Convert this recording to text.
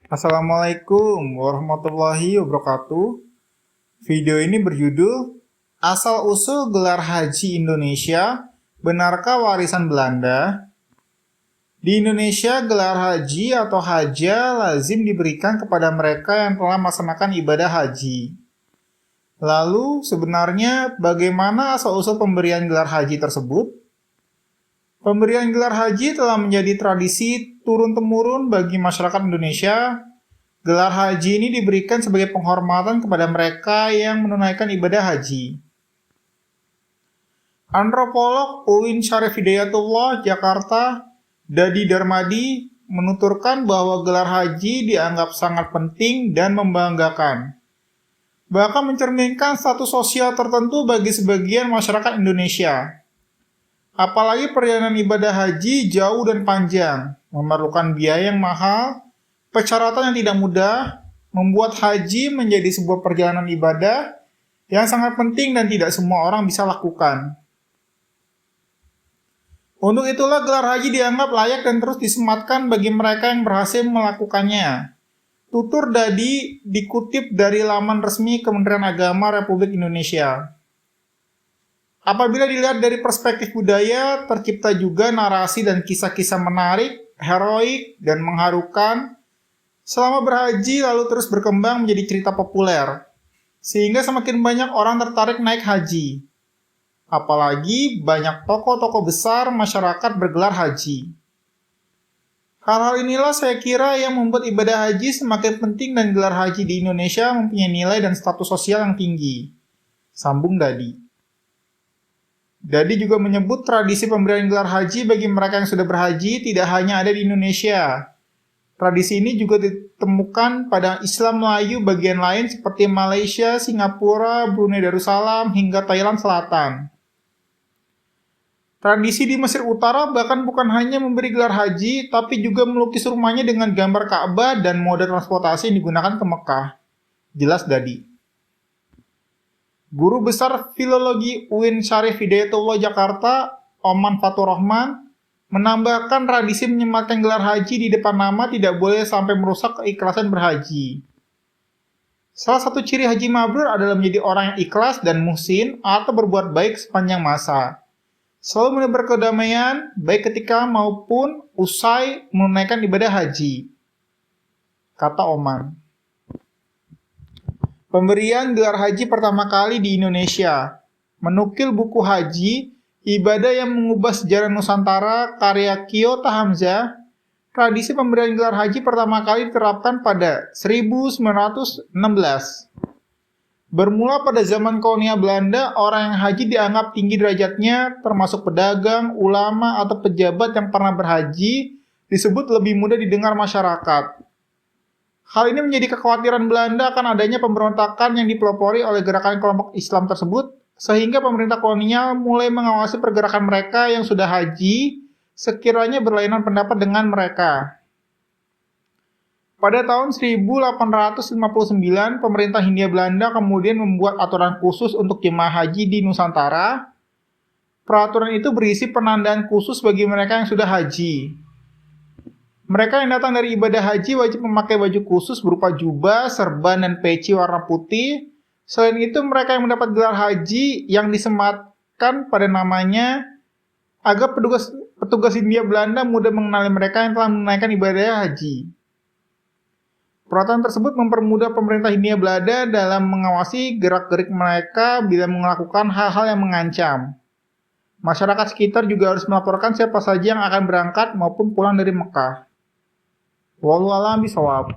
Assalamualaikum warahmatullahi wabarakatuh. Video ini berjudul Asal-usul gelar haji Indonesia, benarkah warisan Belanda? Di Indonesia, gelar haji atau haja lazim diberikan kepada mereka yang telah melaksanakan ibadah haji. Lalu, sebenarnya bagaimana asal-usul pemberian gelar haji tersebut? Pemberian gelar haji telah menjadi tradisi turun-temurun bagi masyarakat Indonesia. Gelar haji ini diberikan sebagai penghormatan kepada mereka yang menunaikan ibadah haji. Antropolog UIN Syarif Hidayatullah, Jakarta, Dadi Darmadi, menuturkan bahwa gelar haji dianggap sangat penting dan membanggakan. Bahkan mencerminkan status sosial tertentu bagi sebagian masyarakat Indonesia. Apalagi perjalanan ibadah haji jauh dan panjang, memerlukan biaya yang mahal, persyaratan yang tidak mudah, membuat haji menjadi sebuah perjalanan ibadah yang sangat penting dan tidak semua orang bisa lakukan. Untuk itulah gelar haji dianggap layak dan terus disematkan bagi mereka yang berhasil melakukannya. Tutur Dadi dikutip dari laman resmi Kementerian Agama Republik Indonesia. Apabila dilihat dari perspektif budaya, tercipta juga narasi dan kisah-kisah menarik, heroik, dan mengharukan selama berhaji lalu terus berkembang menjadi cerita populer, sehingga semakin banyak orang tertarik naik haji. Apalagi banyak tokoh-tokoh besar masyarakat bergelar haji. Hal-hal inilah saya kira yang membuat ibadah haji semakin penting dan gelar haji di Indonesia mempunyai nilai dan status sosial yang tinggi. Sambung Dadi. Dadi juga menyebut tradisi pemberian gelar haji bagi mereka yang sudah berhaji tidak hanya ada di Indonesia. Tradisi ini juga ditemukan pada Islam Melayu bagian lain seperti Malaysia, Singapura, Brunei Darussalam, hingga Thailand Selatan. Tradisi di Mesir Utara bahkan bukan hanya memberi gelar haji, tapi juga melukis rumahnya dengan gambar Ka'bah dan moda transportasi yang digunakan ke Mekah. Jelas Dadi. Guru Besar Filologi UIN Syarif Hidayatullah Jakarta, Oman Fatur Rahman, menambahkan tradisi menyematkan gelar haji di depan nama tidak boleh sampai merusak keikhlasan berhaji. Salah satu ciri haji mabrur adalah menjadi orang yang ikhlas dan muhsin atau berbuat baik sepanjang masa. Selalu menebar kedamaian, baik ketika maupun usai menunaikan ibadah haji. Kata Oman. Pemberian gelar haji pertama kali di Indonesia. Menukil buku haji, ibadah yang mengubah sejarah Nusantara, karya Kiyota Hamzah, tradisi pemberian gelar haji pertama kali diterapkan pada 1916. Bermula pada zaman kolonial Belanda, orang yang haji dianggap tinggi derajatnya, termasuk pedagang, ulama, atau pejabat yang pernah berhaji, disebut lebih mudah didengar masyarakat. Hal ini menjadi kekhawatiran Belanda akan adanya pemberontakan yang dipelopori oleh gerakan kelompok Islam tersebut, sehingga pemerintah kolonial mulai mengawasi pergerakan mereka yang sudah haji, sekiranya berlainan pendapat dengan mereka. Pada tahun 1859, pemerintah Hindia Belanda kemudian membuat aturan khusus untuk jemaah haji di Nusantara. Peraturan itu berisi penandaan khusus bagi mereka yang sudah haji. Mereka yang datang dari ibadah haji wajib memakai baju khusus berupa jubah, serban, dan peci warna putih. Selain itu, mereka yang mendapat gelar haji yang disematkan pada namanya agar petugas Hindia Belanda mudah mengenali mereka yang telah menunaikan ibadah haji. Peraturan tersebut mempermudah pemerintah Hindia Belanda dalam mengawasi gerak-gerik mereka bila melakukan hal-hal yang mengancam. Masyarakat sekitar juga harus melaporkan siapa saja yang akan berangkat maupun pulang dari Mekah. Wallahu a'lam bishawab.